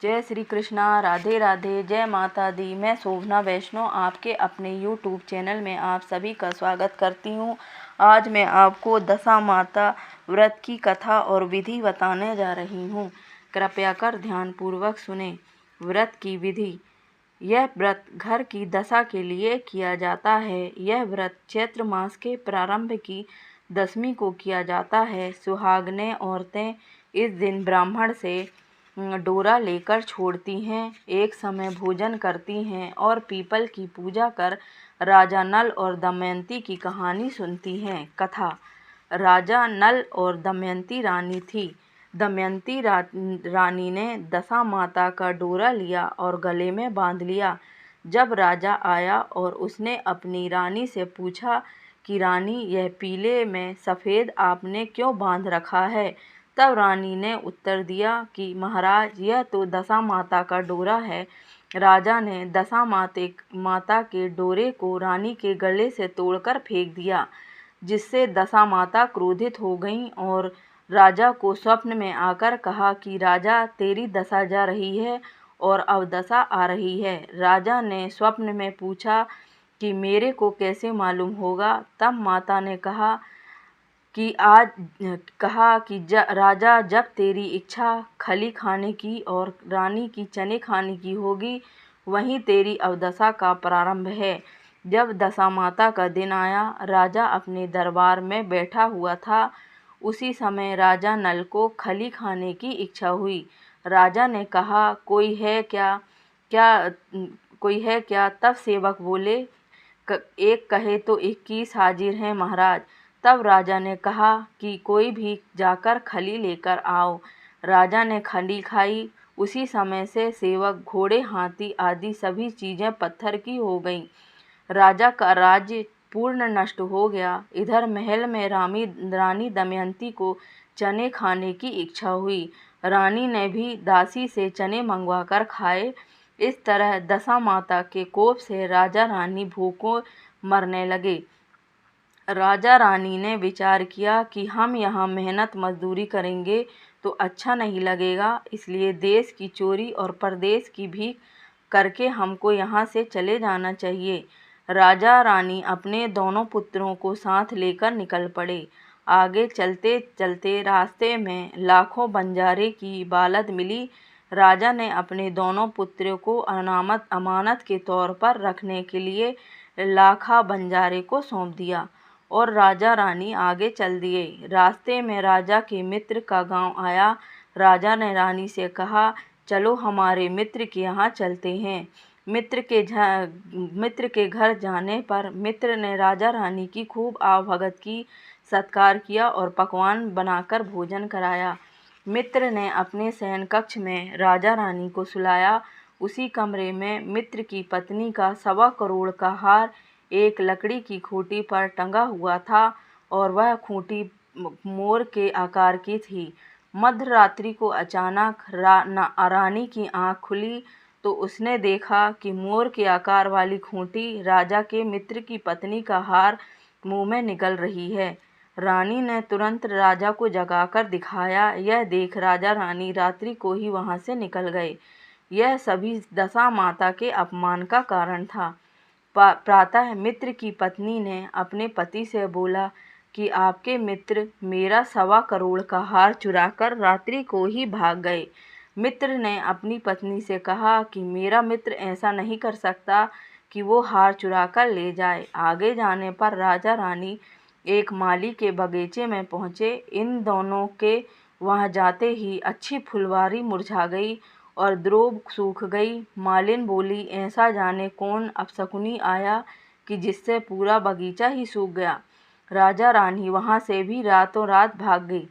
जय श्री कृष्णा, राधे राधे, जय माता दी। मैं शोभना वैष्णव आपके अपने YouTube चैनल में आप सभी का स्वागत करती हूँ। आज मैं आपको दशामाता व्रत की कथा और विधि बताने जा रही हूँ। कृपया कर ध्यानपूर्वक सुने। व्रत की विधि। यह व्रत घर की दशा के लिए किया जाता है। यह व्रत चैत्र मास के प्रारंभ की दशमी को किया जाता है। सुहागनें औरतें इस दिन ब्राह्मण से डोरा लेकर छोड़ती हैं, एक समय भोजन करती हैं और पीपल की पूजा कर राजा नल और दमयंती की कहानी सुनती हैं। कथा। राजा नल और दमयंती रानी थी। दमयंती रानी ने दशा माता का डोरा लिया और गले में बांध लिया। जब राजा आया और उसने अपनी रानी से पूछा कि रानी, यह पीले में सफ़ेद आपने क्यों बांध रखा है? तब रानी ने उत्तर दिया कि महाराज, यह तो दशा माता का डोरा है। राजा ने दशा माता के डोरे को रानी के गले से तोड़कर फेंक दिया, जिससे दशा माता क्रोधित हो गईं और राजा को स्वप्न में आकर कहा कि राजा, तेरी दशा जा रही है और अब दशा आ रही है। राजा ने स्वप्न में पूछा कि मेरे को कैसे मालूम होगा? तब माता ने कहा कि राजा, जब तेरी इच्छा खली खाने की और रानी की चने खाने की होगी, वहीं तेरी अवदशा का प्रारंभ है। जब दशा माता का दिन आया, राजा अपने दरबार में बैठा हुआ था। उसी समय राजा नल को खली खाने की इच्छा हुई। राजा ने कहा, कोई है क्या? तब सेवक बोले, एक कहे तो 21 हाजिर हैं महाराज। तब राजा ने कहा कि कोई भी जाकर खली लेकर आओ। राजा ने खली खाई। उसी समय से सेवक, घोड़े, हाथी आदि सभी चीज़ें पत्थर की हो गईं। राजा का राज्य पूर्ण नष्ट हो गया। इधर महल में रानी दमयंती को चने खाने की इच्छा हुई। रानी ने भी दासी से चने मंगवाकर खाए। इस तरह दशा माता के कोप से राजा रानी भूखों मरने लगे। राजा रानी ने विचार किया कि हम यहाँ मेहनत मजदूरी करेंगे तो अच्छा नहीं लगेगा, इसलिए देश की चोरी और परदेश की भीख करके हमको यहाँ से चले जाना चाहिए। राजा रानी अपने दोनों पुत्रों को साथ लेकर निकल पड़े। आगे चलते चलते रास्ते में लाखों बंजारे की बालद मिली। राजा ने अपने दोनों पुत्रों को अमानत के तौर पर रखने के लिए लाखा बंजारे को सौंप दिया और राजा रानी आगे चल दिए। रास्ते में राजा के मित्र का गांव आया। राजा ने रानी से कहा, चलो हमारे मित्र के यहाँ चलते हैं। मित्र के घर जाने पर मित्र ने राजा रानी की खूब आवभगत की, सत्कार किया और पकवान बनाकर भोजन कराया। मित्र ने अपने शयन कक्ष में राजा रानी को सुलाया। उसी कमरे में मित्र की पत्नी का 1.25 करोड़ का हार एक लकड़ी की खूंटी पर टंगा हुआ था और वह खूंटी मोर के आकार की थी। मध्य रात्रि को अचानक रानी की आँख खुली तो उसने देखा कि मोर के आकार वाली खूंटी राजा के मित्र की पत्नी का हार मुंह में निकल रही है। रानी ने तुरंत राजा को जगाकर दिखाया। यह देख राजा रानी रात्रि को ही वहां से निकल गए। यह सभी दशा माता के अपमान का कारण था। प्रातः मित्र की पत्नी ने अपने पति से बोला कि आपके मित्र मेरा 1.25 करोड़ का हार चुराकर रात्रि को ही भाग गए। मित्र ने अपनी पत्नी से कहा कि मेरा मित्र ऐसा नहीं कर सकता कि वो हार चुराकर ले जाए। आगे जाने पर राजा रानी एक माली के बगीचे में पहुँचे। इन दोनों के वहाँ जाते ही अच्छी फुलवारी मुरझा गई और द्रोब सूख गई। मालिन बोली, ऐसा जाने कौन अपशकुनी आया कि जिससे पूरा बगीचा ही सूख गया। राजा रानी वहाँ से भी रातों रात भाग गई।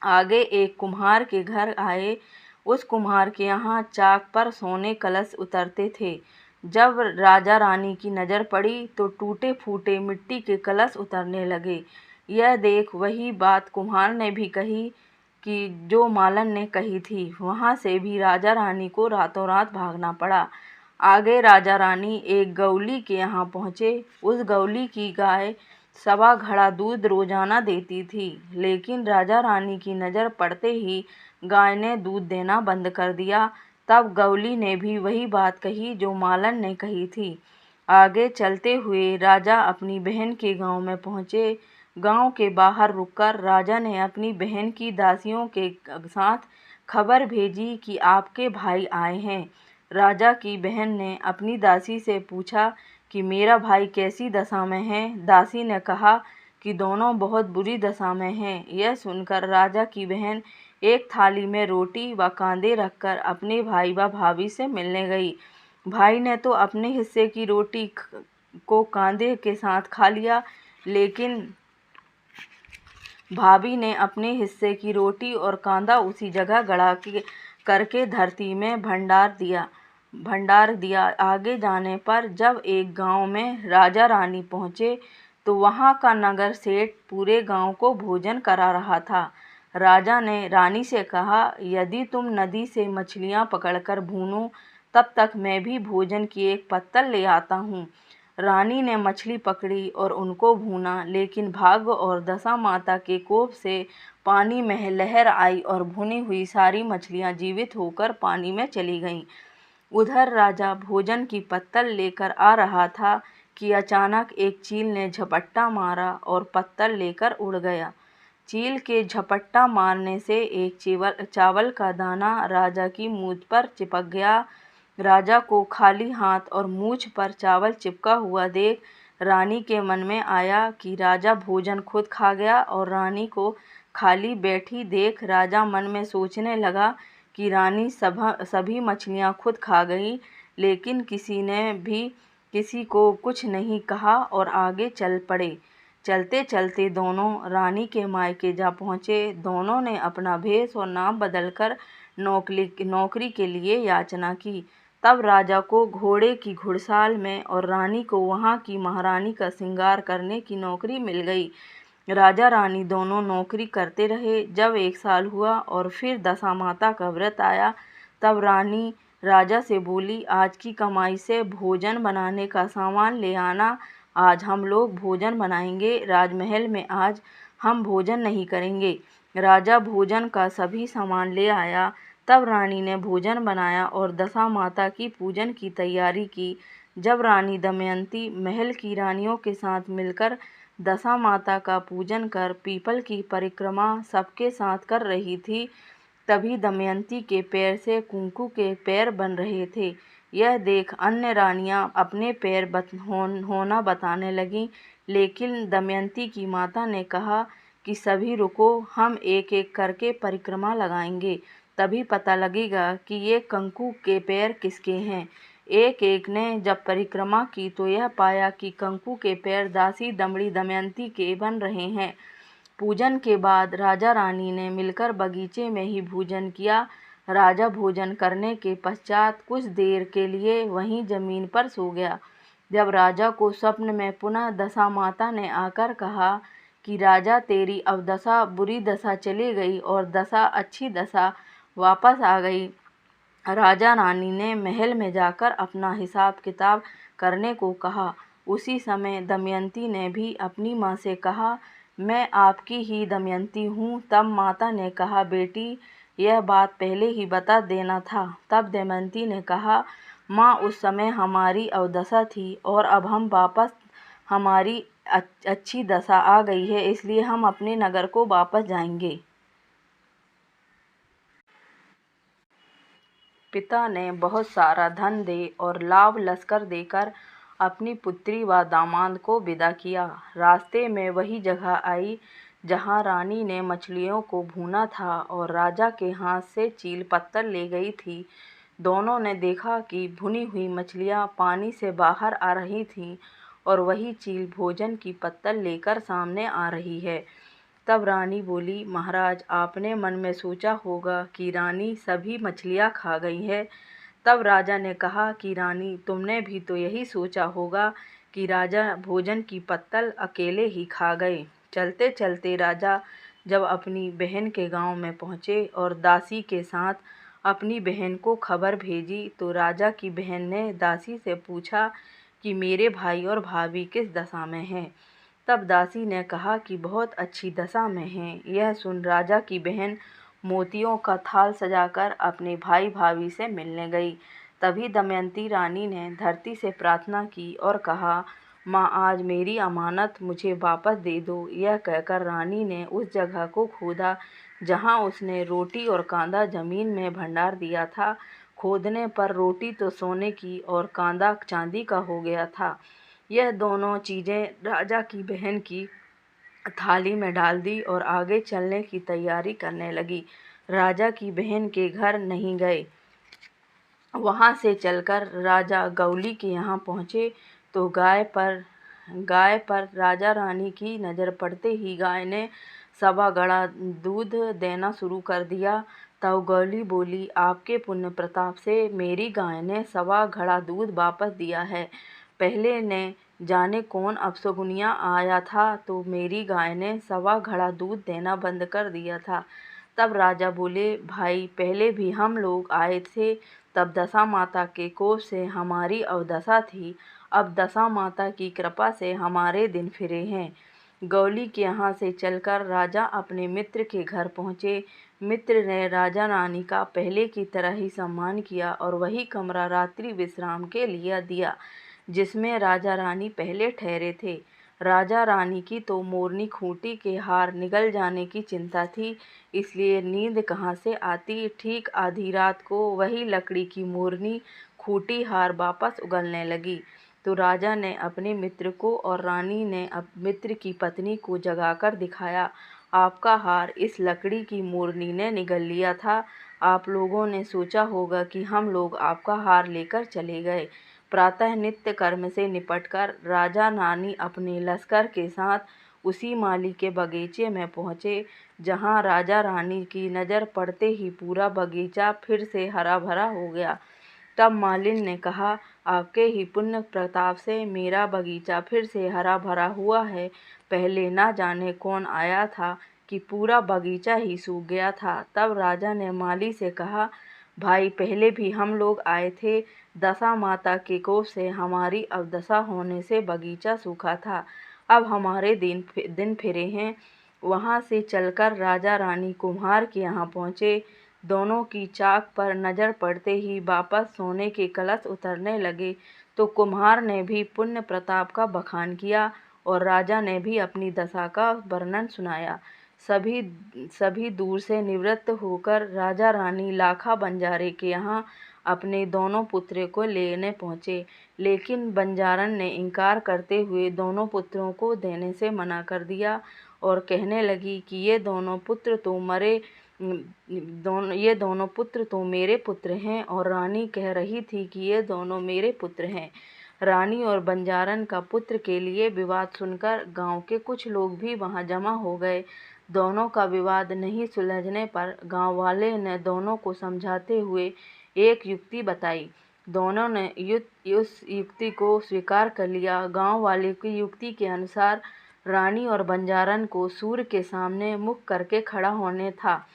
आगे एक कुम्हार के घर आए। उस कुम्हार के यहाँ चाक पर सोने कलश उतरते थे। जब राजा रानी की नज़र पड़ी तो टूटे फूटे मिट्टी के कलश उतरने लगे। यह देख वही बात कुम्हार ने भी कही कि जो मालन ने कही थी। वहाँ से भी राजा रानी को रातों रात भागना पड़ा। आगे राजा रानी एक गौली के यहाँ पहुँचे। उस गौली की गाय 1.25 घड़ा दूध रोजाना देती थी, लेकिन राजा रानी की नज़र पड़ते ही गाय ने दूध देना बंद कर दिया। तब गौली ने भी वही बात कही जो मालन ने कही थी। आगे चलते हुए राजा अपनी बहन के गांव में पहुंचे। गांव के बाहर रुककर राजा ने अपनी बहन की दासियों के साथ खबर भेजी कि आपके भाई आए हैं। राजा की बहन ने अपनी दासी से पूछा कि मेरा भाई कैसी दशा में है। दासी ने कहा कि दोनों बहुत बुरी दशा में हैं। यह सुनकर राजा की बहन एक थाली में रोटी व कांदे रखकर अपने भाई व भाभी से मिलने गई। भाई ने तो अपने हिस्से की रोटी को कांदे के साथ खा लिया, लेकिन भाभी ने अपने हिस्से की रोटी और कांदा उसी जगह गड़ा करके धरती में भंडार दिया। आगे जाने पर जब एक गांव में राजा रानी पहुंचे तो वहां का नगर सेठ पूरे गांव को भोजन करा रहा था। राजा ने रानी से कहा, यदि तुम नदी से मछलियां पकड़कर भूनो तब तक मैं भी भोजन की एक पत्तल ले आता हूँ। रानी ने मछली पकड़ी और उनको भूना, लेकिन भाग्य और दशा माता के कोप से पानी में लहर आई और भुनी हुई सारी मछलियां जीवित होकर पानी में चली गईं। उधर राजा भोजन की पत्तल लेकर आ रहा था कि अचानक एक चील ने झपट्टा मारा और पत्तल लेकर उड़ गया। चील के झपट्टा मारने से एक चावल का दाना राजा की मूंछ पर चिपक गया। राजा को खाली हाथ और मूंछ पर चावल चिपका हुआ देख रानी के मन में आया कि राजा भोजन खुद खा गया, और रानी को खाली बैठी देख राजा मन में सोचने लगा कि रानी सभी मछलियां खुद खा गई, लेकिन किसी ने भी किसी को कुछ नहीं कहा और आगे चल पड़े। चलते चलते दोनों रानी के मायके जा पहुँचे। दोनों ने अपना भेष और नाम बदलकर नौकरी के लिए याचना की। तब राजा को घोड़े की घुड़साल में और रानी को वहाँ की महारानी का श्रृंगार करने की नौकरी मिल गई। राजा रानी दोनों नौकरी करते रहे। जब 1 साल हुआ और फिर दशा माता का व्रत आया, तब रानी राजा से बोली, आज की कमाई से भोजन बनाने का सामान ले आना। आज हम लोग भोजन बनाएंगे। राजमहल में आज हम भोजन नहीं करेंगे। राजा भोजन का सभी सामान ले आया। तब रानी ने भोजन बनाया और दशा माता की पूजन की तैयारी की। जब रानी दमयंती महल की रानियों के साथ मिलकर दशा माता का पूजन कर पीपल की परिक्रमा सबके साथ कर रही थी, तभी दमयंती के पैर से कुंकू के पैर बन रहे थे। यह देख अन्य रानियां अपने पैर होना बताने लगीं, लेकिन दमयंती की माता ने कहा कि सभी रुको, हम एक एक करके परिक्रमा लगाएंगे, तभी पता लगेगा कि ये कंकु के पैर किसके हैं। एक एक ने जब परिक्रमा की तो यह पाया कि कंकु के पैर दासी दमड़ी दमयंती के बन रहे हैं। पूजन के बाद राजा रानी ने मिलकर बगीचे में ही भोजन किया। राजा भोजन करने के पश्चात कुछ देर के लिए वहीं जमीन पर सो गया। जब राजा को स्वप्न में पुनः दशा माता ने आकर कहा कि राजा, तेरी अब दशा बुरी दशा चली गई और दशा अच्छी दशा वापस आ गई। राजा रानी ने महल में जाकर अपना हिसाब किताब करने को कहा। उसी समय दमयंती ने भी अपनी माँ से कहा, मैं आपकी ही दमयंती हूँ। तब माता ने कहा, बेटी, यह बात पहले ही बता देना था। तब दमयंती ने कहा, माँ, उस समय हमारी अवदशा थी और अब हम वापस हमारी अच्छी दशा आ गई है, इसलिए हम अपने नगर को वापस जाएंगे। पिता ने बहुत सारा धन दे और लाभ लश्कर देकर अपनी पुत्री व दामाद को विदा किया। रास्ते में वही जगह आई जहाँ रानी ने मछलियों को भूना था और राजा के हाथ से चील पत्तल ले गई थी। दोनों ने देखा कि भुनी हुई मछलियाँ पानी से बाहर आ रही थीं और वही चील भोजन की पत्तल लेकर सामने आ रही है। तब रानी बोली, महाराज, आपने मन में सोचा होगा कि रानी सभी मछलियाँ खा गई है। तब राजा ने कहा कि रानी, तुमने भी तो यही सोचा होगा कि राजा भोजन की पत्तल अकेले ही खा गए। चलते चलते राजा जब अपनी बहन के गांव में पहुँचे और दासी के साथ अपनी बहन को खबर भेजी, तो राजा की बहन ने दासी से पूछा कि मेरे भाई और भाभी किस दशा में हैं। तब दासी ने कहा कि बहुत अच्छी दशा में हैं। यह सुन राजा की बहन मोतियों का थाल सजाकर अपने भाई भाभी से मिलने गई। तभी दमयंती रानी ने धरती से प्रार्थना की और कहा, माँ, आज मेरी अमानत मुझे वापस दे दो। यह कहकर रानी ने उस जगह को खोदा जहाँ उसने रोटी और कांदा जमीन में भंडार दिया था। खोदने पर रोटी तो सोने की और कांदा चांदी का हो गया था। यह दोनों चीज़ें राजा की बहन की थाली में डाल दी और आगे चलने की तैयारी करने लगी। राजा की बहन के घर नहीं गए। वहाँ से चलकर राजा गौली के यहाँ पहुँचे तो गाय पर राजा रानी की नज़र पड़ते ही गाय ने सवा गड़ा दूध देना शुरू कर दिया। तब गौली बोली, आपके पुण्य प्रताप से मेरी गाय ने सवा घड़ा दूध वापस दिया है। पहले ने जाने कौन अपशगुनिया आया था तो मेरी गाय ने सवा घड़ा दूध देना बंद कर दिया था। तब राजा बोले, भाई, पहले भी हम लोग आए थे, तब दशा माता के कोप से हमारी अवदशा थी। अब दशा माता की कृपा से हमारे दिन फिरे हैं। गौली के यहाँ से चलकर राजा अपने मित्र के घर पहुँचे। मित्र ने राजा रानी का पहले की तरह ही सम्मान किया और वही कमरा रात्रि विश्राम के लिए दिया जिसमें राजा रानी पहले ठहरे थे। राजा रानी की तो मोरनी खूंटी के हार निगल जाने की चिंता थी, इसलिए नींद कहाँ से आती। ठीक आधी रात को वही लकड़ी की मोरनी खूंटी हार वापस उगलने लगी तो राजा ने अपने मित्र को और रानी ने मित्र की पत्नी को जगाकर दिखाया, आपका हार इस लकड़ी की मोरनी ने निगल लिया था। आप लोगों ने सोचा होगा कि हम लोग आपका हार लेकर चले गए। प्रातः नित्य कर्म से निपटकर राजा रानी अपने लश्कर के साथ उसी माली के बगीचे में पहुँचे जहाँ राजा रानी की नज़र पड़ते ही पूरा बगीचा फिर से हरा भरा हो गया। तब मालिन ने कहा, आपके ही पुण्य प्रताप से मेरा बगीचा फिर से हरा भरा हुआ है। पहले ना जाने कौन आया था कि पूरा बगीचा ही सूख गया था। तब राजा ने माली से कहा, भाई, पहले भी हम लोग आए थे, दशा माता के कोप से हमारी अवदशा होने से बगीचा सूखा था। अब हमारे दिन फिरे हैं। वहाँ से चलकर राजा रानी कुम्हार के यहाँ पहुँचे। दोनों की चाक पर नज़र पड़ते ही वापस सोने के कलश उतरने लगे तो कुम्हार ने भी पुण्य प्रताप का बखान किया और राजा ने भी अपनी दशा का वर्णन सुनाया। सभी दूर से निवृत्त होकर राजा रानी लाखा बंजारे के यहाँ अपने दोनों पुत्रों को लेने पहुँचे, लेकिन बंजारन ने इनकार करते हुए दोनों पुत्रों को देने से मना कर दिया और कहने लगी कि ये दोनों पुत्र तो मेरे पुत्र हैं। और रानी कह रही थी कि ये दोनों मेरे पुत्र हैं। रानी और बंजारन का पुत्र के लिए विवाद सुनकर गांव के कुछ लोग भी वहां जमा हो गए। दोनों का विवाद नहीं सुलझने पर गांव वाले ने दोनों को समझाते हुए एक युक्ति बताई। दोनों ने उस युक्ति को स्वीकार कर लिया। गांव वाले की युक्ति के अनुसार रानी और बंजारन को सूर्य के सामने मुख करके खड़ा होने था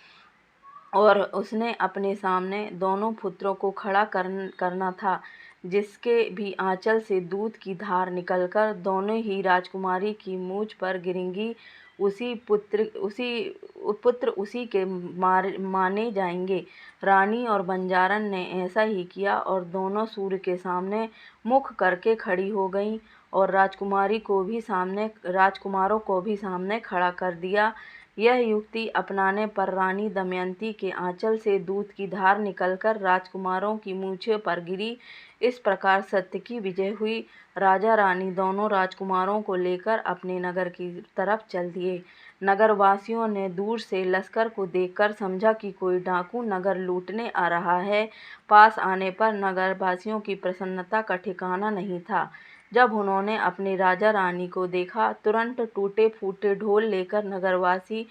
और उसने अपने सामने दोनों पुत्रों को खड़ा करना था, जिसके भी आंचल से दूध की धार निकलकर दोनों ही राजकुमारी की मूंछ पर गिरेंगी। पुत्र उसी के माने जाएंगे। रानी और बंजारन ने ऐसा ही किया और दोनों सूर्य के सामने मुख करके खड़ी हो गईं और राजकुमारों को भी सामने खड़ा कर दिया। यह युक्ति अपनाने पर रानी दमयंती के आंचल से दूध की धार निकलकर राजकुमारों की मूंछों पर गिरी। इस प्रकार सत्य की विजय हुई। राजा रानी दोनों राजकुमारों को लेकर अपने नगर की तरफ चल दिए। नगरवासियों ने दूर से लश्कर को देखकर समझा कि कोई डाकू नगर लूटने आ रहा है। पास आने पर नगरवासियों की प्रसन्नता का ठिकाना नहीं था। जब उन्होंने अपने राजा रानी को देखा, तुरंत टूटे फूटे ढोल लेकर नगरवासी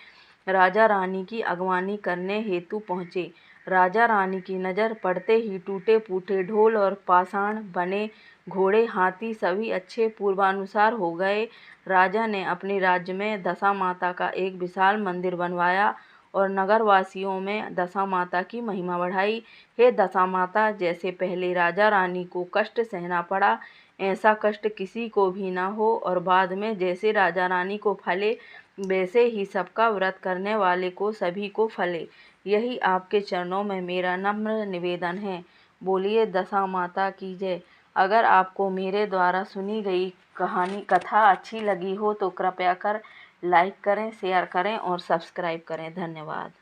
राजा रानी की अगवानी करने हेतु पहुँचे। राजा रानी की नज़र पड़ते ही टूटे फूटे ढोल और पाषाण बने घोड़े, हाथी सभी अच्छे पूर्वानुसार हो गए। राजा ने अपने राज्य में दशा माता का एक विशाल मंदिर बनवाया और नगरवासियों में दशा माता की महिमा बढ़ाई। हे दशा माता, जैसे पहले राजा रानी को कष्ट सहना पड़ा, ऐसा कष्ट किसी को भी ना हो और बाद में जैसे राजा रानी को फले, वैसे ही सबका व्रत करने वाले को सभी को फले। यही आपके चरणों में मेरा नम्र निवेदन है। बोलिए दशा माता की जय। अगर आपको मेरे द्वारा सुनी गई कथा अच्छी लगी हो तो कृपया कर लाइक करें, शेयर करें और सब्सक्राइब करें। धन्यवाद।